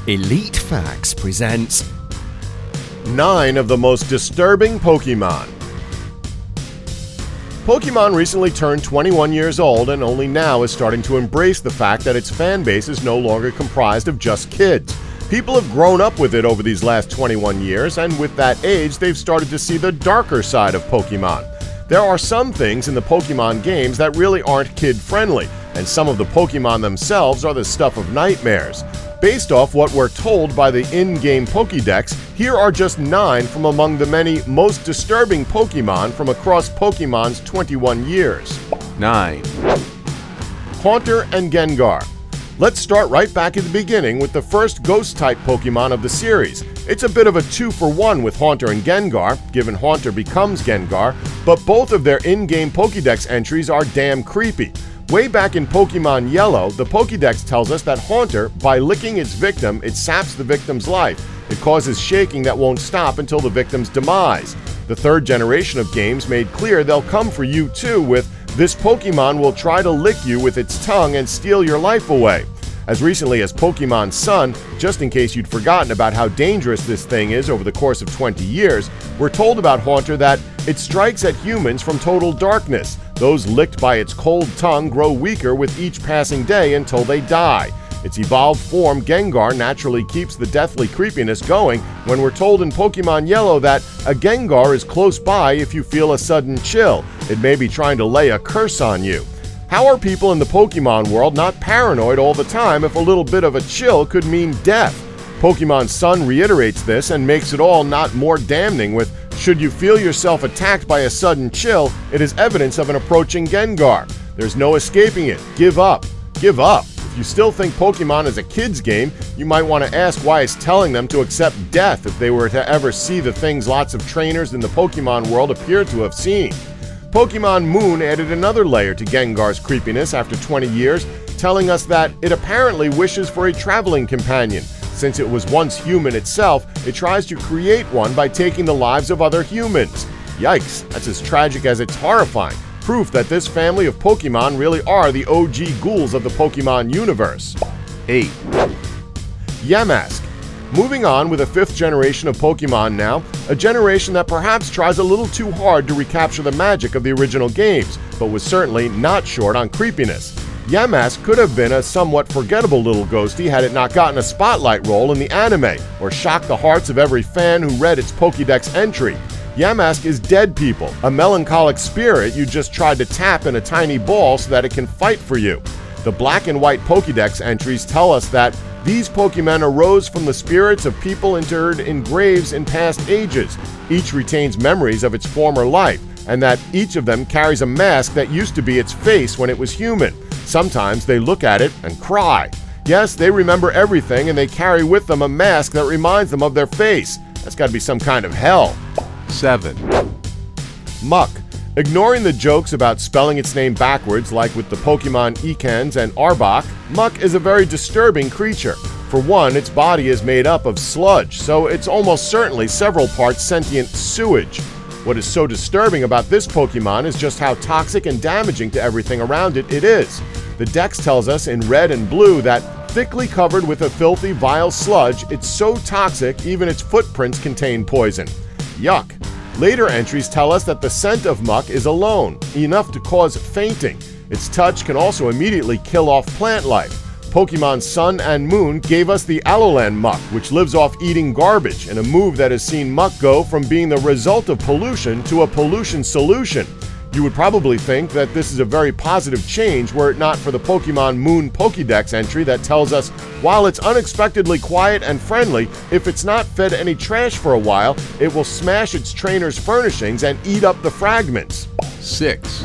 Elite Facts presents 9 of the most disturbing Pokemon. Pokemon recently turned 21 years old and only now is starting to embrace the fact that its fan base is no longer comprised of just kids. People have grown up with it over these last 21 years, and with that age, they've started to see the darker side of Pokemon. There are some things in the Pokemon games that really aren't kid-friendly, and some of the Pokemon themselves are the stuff of nightmares. Based off what we're told by the in-game Pokédex, here are just 9 from among the many most disturbing Pokemon from across Pokemon's 21 years. 9. Haunter and Gengar. Let's start right back at the beginning with the first Ghost-type Pokemon of the series. It's a bit of a 2-for-1 with Haunter and Gengar, given Haunter becomes Gengar, but both of their in-game Pokédex entries are damn creepy. Way back in Pokemon Yellow, the Pokédex tells us that Haunter, by licking its victim, it saps the victim's life. It causes shaking that won't stop until the victim's demise. The third generation of games made clear they'll come for you too with, "This Pokemon will try to lick you with its tongue and steal your life away." As recently as Pokemon Sun, just in case you'd forgotten about how dangerous this thing is over the course of 20 years, we're told about Haunter that it strikes at humans from total darkness. Those licked by its cold tongue grow weaker with each passing day until they die. Its evolved form, Gengar, naturally keeps the deathly creepiness going when we're told in Pokemon Yellow that a Gengar is close by if you feel a sudden chill. It may be trying to lay a curse on you. How are people in the Pokemon world not paranoid all the time if a little bit of a chill could mean death? Pokemon Sun reiterates this and makes it all not more damning with, "Should you feel yourself attacked by a sudden chill, it is evidence of an approaching Gengar. There's no escaping it. Give up. Give up." If you still think Pokemon is a kid's game, you might want to ask why it's telling them to accept death if they were to ever see the things lots of trainers in the Pokemon world appear to have seen. Pokemon Moon added another layer to Gengar's creepiness after 20 years, telling us that it apparently wishes for a traveling companion. Since it was once human itself, it tries to create one by taking the lives of other humans. Yikes, that's as tragic as it's horrifying. Proof that this family of Pokemon really are the OG ghouls of the Pokemon universe. 8. Yamask. Moving on with a 5th generation of Pokemon now, a generation that perhaps tries a little too hard to recapture the magic of the original games, but was certainly not short on creepiness. Yamask could have been a somewhat forgettable little ghosty had it not gotten a spotlight role in the anime, or shocked the hearts of every fan who read its Pokédex entry. Yamask is dead people, a melancholic spirit you just tried to tap in a tiny ball so that it can fight for you. The black and white Pokédex entries tell us that these Pokemon arose from the spirits of people interred in graves in past ages. Each retains memories of its former life, and that each of them carries a mask that used to be its face when it was human. Sometimes they look at it and cry. Yes, they remember everything, and they carry with them a mask that reminds them of their face. That's got to be some kind of hell. 7. Muk. Ignoring the jokes about spelling its name backwards like with the Pokemon Ekans and Arbok, Muk is a very disturbing creature. For one, its body is made up of sludge, so it's almost certainly several parts sentient sewage. What is so disturbing about this Pokemon is just how toxic and damaging to everything around it is. The Dex tells us in red and blue that thickly covered with a filthy, vile sludge, it's so toxic even its footprints contain poison. Yuck. Later entries tell us that the scent of Muk is alone, enough to cause fainting. Its touch can also immediately kill off plant life. Pokemon Sun and Moon gave us the Alolan Muk, which lives off eating garbage, in a move that has seen Muk go from being the result of pollution to a pollution solution. You would probably think that this is a very positive change were it not for the Pokemon Moon Pokédex entry that tells us, while it's unexpectedly quiet and friendly, if it's not fed any trash for a while, it will smash its trainer's furnishings and eat up the fragments. 6.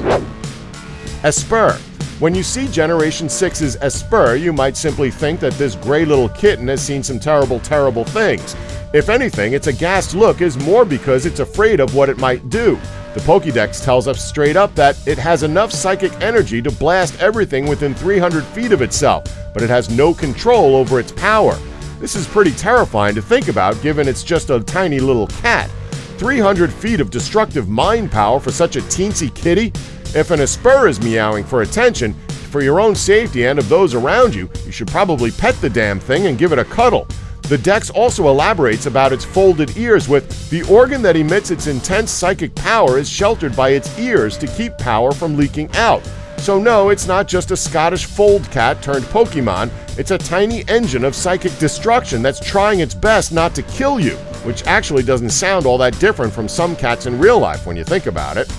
Espurr. When you see Generation 6's Espurr, you might simply think that this gray little kitten has seen some terrible, terrible things. If anything, its aghast look is more because it's afraid of what it might do. The Pokédex tells us straight up that it has enough psychic energy to blast everything within 300 feet of itself, but it has no control over its power. This is pretty terrifying to think about given it's just a tiny little cat. 300 feet of destructive mind power for such a teensy kitty? If an Espurr is meowing for attention, for your own safety and of those around you, you should probably pet the damn thing and give it a cuddle. The dex also elaborates about its folded ears with the organ that emits its intense psychic power is sheltered by its ears to keep power from leaking out. So no, it's not just a Scottish fold cat turned Pokemon, it's a tiny engine of psychic destruction that's trying its best not to kill you, which actually doesn't sound all that different from some cats in real life when you think about it.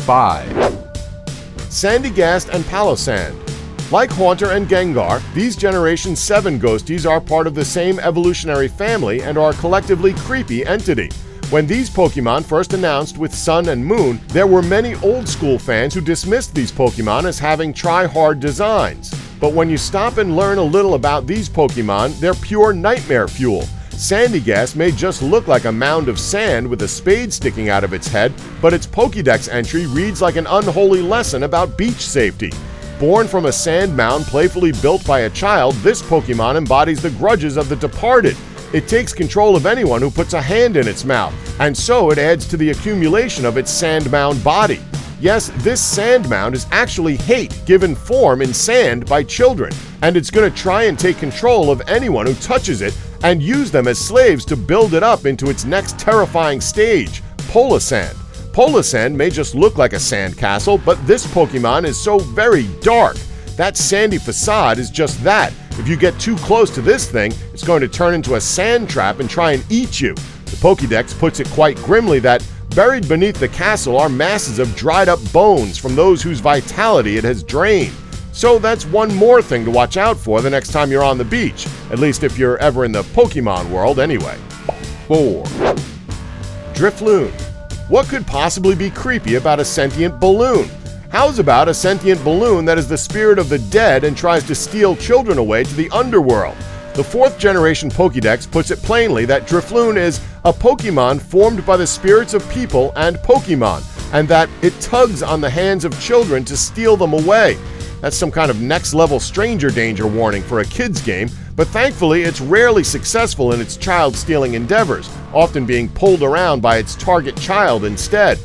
5, Sandygast and Palossand. Like Haunter and Gengar, these Generation 7 ghosties are part of the same evolutionary family and are a collectively creepy entity. When these Pokemon first announced with Sun and Moon, there were many old-school fans who dismissed these Pokemon as having try-hard designs. But when you stop and learn a little about these Pokemon, they're pure nightmare fuel. Sandygast may just look like a mound of sand with a spade sticking out of its head, but its Pokédex entry reads like an unholy lesson about beach safety. Born from a sand mound playfully built by a child, this Pokemon embodies the grudges of the departed. It takes control of anyone who puts a hand in its mouth, and so it adds to the accumulation of its sand mound body. Yes, this sand mound is actually hate given form in sand by children, and it's going to try and take control of anyone who touches it and use them as slaves to build it up into its next terrifying stage, Palossand. Palossand may just look like a sand castle, but this Pokemon is so very dark. That sandy facade is just that. If you get too close to this thing, it's going to turn into a sand trap and try and eat you. The Pokédex puts it quite grimly that buried beneath the castle are masses of dried up bones from those whose vitality it has drained. So that's one more thing to watch out for the next time you're on the beach, at least if you're ever in the Pokemon world anyway. 4, Drifloon. What could possibly be creepy about a sentient balloon? How's about a sentient balloon that is the spirit of the dead and tries to steal children away to the underworld? The 4th generation Pokédex puts it plainly that Drifloon is a Pokemon formed by the spirits of people and Pokemon, and that it tugs on the hands of children to steal them away. That's some kind of next-level stranger danger warning for a kid's game, but thankfully it's rarely successful in its child-stealing endeavors, often being pulled around by its target child instead.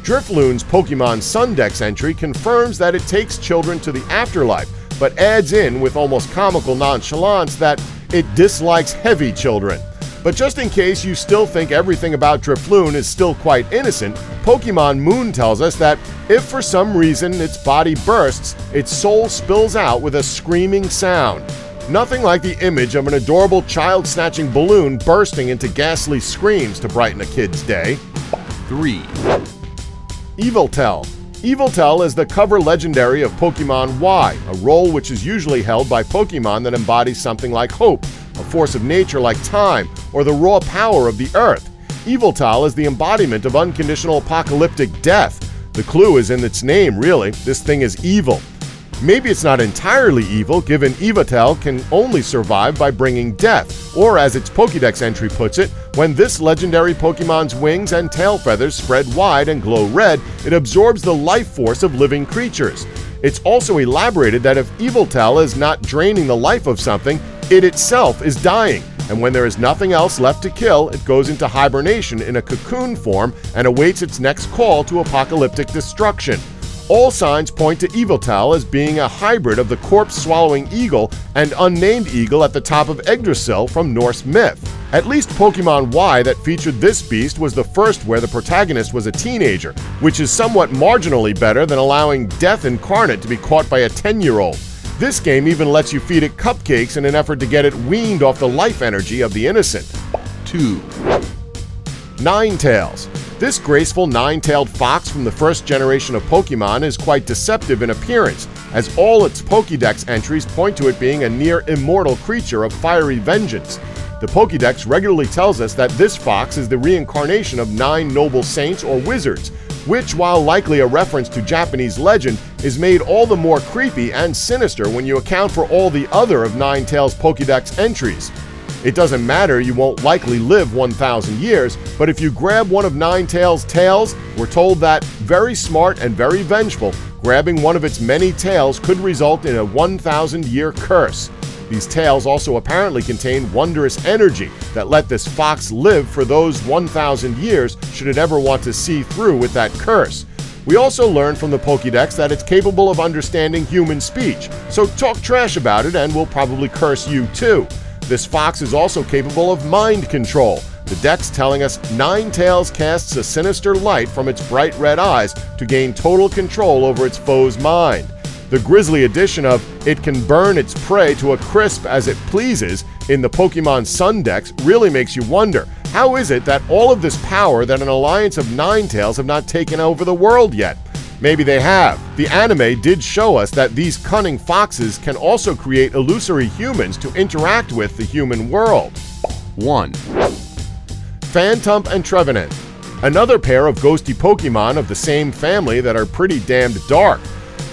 Drifloon's Pokemon Sun Dex entry confirms that it takes children to the afterlife, but adds in with almost comical nonchalance that it dislikes heavy children. But just in case you still think everything about Drifloon is still quite innocent, Pokemon Moon tells us that if for some reason its body bursts, its soul spills out with a screaming sound. Nothing like the image of an adorable child-snatching balloon bursting into ghastly screams to brighten a kid's day. 3, Yveltal. Yveltal is the cover legendary of Pokemon Y, a role which is usually held by Pokemon that embodies something like hope, a force of nature like time, or the raw power of the earth. Yveltal is the embodiment of unconditional apocalyptic death. The clue is in its name, really. This thing is evil. Maybe it's not entirely evil, given Yveltal can only survive by bringing death, or as its Pokédex entry puts it, when this legendary Pokemon's wings and tail feathers spread wide and glow red, it absorbs the life force of living creatures. It's also elaborated that if Yveltal is not draining the life of something, it itself is dying, and when there is nothing else left to kill, it goes into hibernation in a cocoon form and awaits its next call to apocalyptic destruction. All signs point to Yveltal as being a hybrid of the corpse-swallowing eagle and unnamed eagle at the top of Yggdrasil from Norse myth. At least Pokemon Y that featured this beast was the first where the protagonist was a teenager, which is somewhat marginally better than allowing Death Incarnate to be caught by a 10-year-old. This game even lets you feed it cupcakes in an effort to get it weaned off the life energy of the innocent. 2, Ninetales. This graceful nine-tailed fox from the first generation of Pokemon is quite deceptive in appearance, as all its Pokédex entries point to it being a near-immortal creature of fiery vengeance. The Pokédex regularly tells us that this fox is the reincarnation of 9 noble saints or wizards, which, while likely a reference to Japanese legend, is made all the more creepy and sinister when you account for all the other of Ninetales' Pokédex entries. It doesn't matter, you won't likely live 1,000 years, but if you grab one of Ninetales' tails, we're told that, very smart and very vengeful, grabbing one of its many tails could result in a 1,000-year curse. These tails also apparently contain wondrous energy that let this fox live for those 1,000 years should it ever want to see through with that curse. We also learn from the Pokédex that it's capable of understanding human speech, so talk trash about it and we'll probably curse you too. This fox is also capable of mind control. The dex telling us Ninetales casts a sinister light from its bright red eyes to gain total control over its foe's mind. The grisly addition of it can burn its prey to a crisp as it pleases in the Pokemon Sun dex really makes you wonder, how is it that all of this power that an alliance of Ninetales have not taken over the world yet? Maybe they have. The anime did show us that these cunning foxes can also create illusory humans to interact with the human world. 1. Phantump and Trevenant. Another pair of ghosty Pokemon of the same family that are pretty damned dark.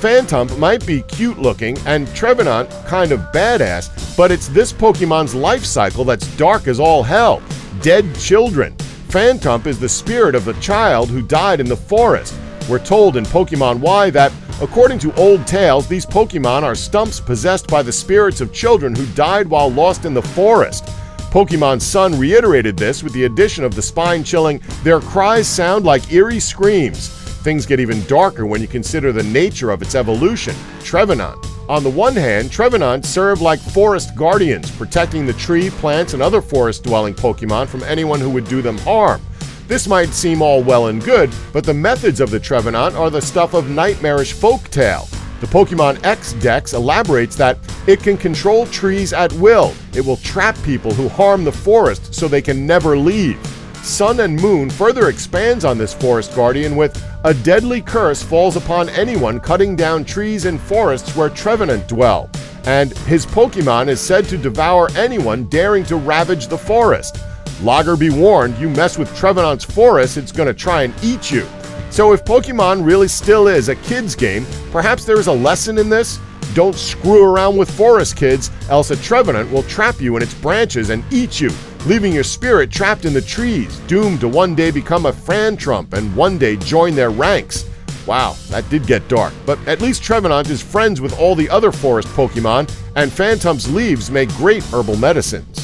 Phantump might be cute looking and Trevenant kind of badass, but it's this Pokemon's life cycle that's dark as all hell. Dead children. Phantump is the spirit of the child who died in the forest. We're told in Pokemon Y that, according to old tales, these Pokemon are stumps possessed by the spirits of children who died while lost in the forest. Pokemon Sun reiterated this with the addition of the spine-chilling, "Their cries sound like eerie screams." Things get even darker when you consider the nature of its evolution, Trevenant. On the one hand, Trevenant serve like forest guardians, protecting the tree, plants, and other forest-dwelling Pokemon from anyone who would do them harm. This might seem all well and good, but the methods of the Trevenant are the stuff of nightmarish folktale. The Pokemon X dex elaborates that it can control trees at will. It will trap people who harm the forest so they can never leave. Sun and Moon further expands on this forest guardian with a deadly curse falls upon anyone cutting down trees in forests where Trevenant dwell, and his Pokemon is said to devour anyone daring to ravage the forest. Logger be warned, you mess with Trevenant's forest, it's gonna try and eat you. So if Pokemon really still is a kid's game, perhaps there is a lesson in this? Don't screw around with forest kids, else a Trevenant will trap you in its branches and eat you, leaving your spirit trapped in the trees, doomed to one day become a Phantump and one day join their ranks. Wow, that did get dark, but at least Trevenant is friends with all the other forest Pokemon, and Phantump's leaves make great herbal medicines.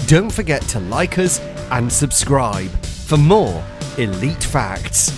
Don't forget to like us and subscribe for more Elite Facts.